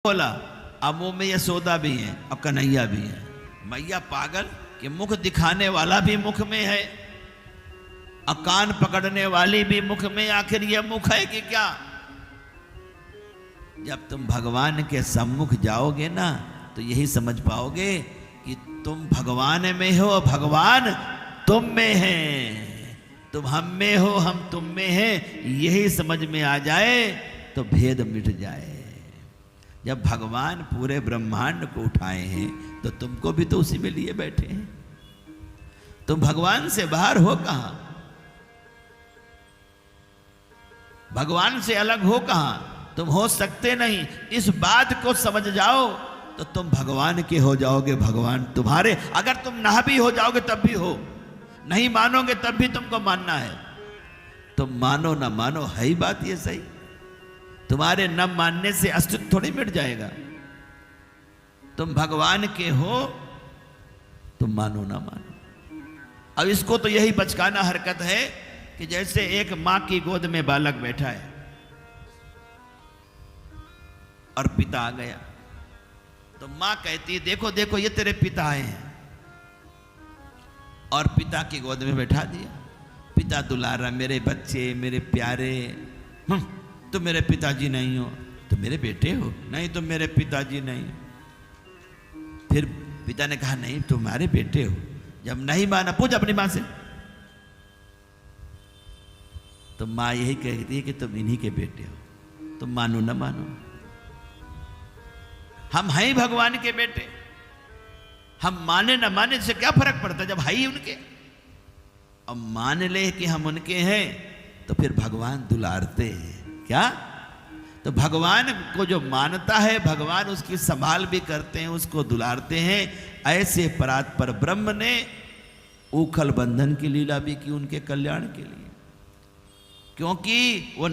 बोला अब मुंह में यशोदा भी है और कन्हैया भी है। मैया पागल कि मुख दिखाने वाला भी मुख में है और कान पकड़ने वाली भी मुख में, आखिर यह मुख है कि क्या? जब तुम भगवान के सम्मुख जाओगे ना तो यही समझ पाओगे कि तुम भगवान में हो, भगवान तुम में है, तुम हम में हो, हम तुम में हैं। यही समझ में आ जाए तो भेद मिट जाए। जब भगवान पूरे ब्रह्मांड को उठाए हैं तो तुमको भी तो उसी में लिए बैठे हैं। तुम भगवान से बाहर हो कहां? भगवान से अलग हो कहां? तुम हो सकते नहीं। इस बात को समझ जाओ तो तुम भगवान के हो जाओगे, भगवान तुम्हारे। अगर तुम ना भी हो जाओगे तब भी हो, नहीं मानोगे तब भी तुमको मानना है। तुम मानो ना मानो, है ही बात ये सही। तुम्हारे न मानने से अस्तित्व थोड़ी मिट जाएगा। तुम भगवान के हो, तुम मानो ना मानो। अब इसको तो यही बचकाना हरकत है कि जैसे एक मां की गोद में बालक बैठा है और पिता आ गया तो मां कहती है देखो देखो ये तेरे पिता आए हैं, और पिता की गोद में बैठा दिया। पिता दुलारा, मेरे बच्चे, मेरे प्यारे, तुम मेरे पिताजी नहीं हो, तुम मेरे बेटे हो, नहीं तुम मेरे पिताजी नहीं। फिर पिता ने कहा नहीं तुम्हारे बेटे हो। जब नहीं माना पूछ अपनी मां से, तो मां यही कहती है कि तुम इन्हीं के बेटे हो, तुम मानो ना मानो। हम हैं ही भगवान के बेटे, हम माने ना माने से क्या फर्क पड़ता जब है ही उनके। अब मान ले कि हम उनके हैं तो फिर भगवान दुलारते हैं क्या? तो भगवान को जो मानता है भगवान उसकी संभाल भी करते हैं, उसको दुलारते हैं। ऐसे परात्पर ब्रह्म ने ऊखल बंधन की लीला भी की उनके कल्याण के लिए, क्योंकि वो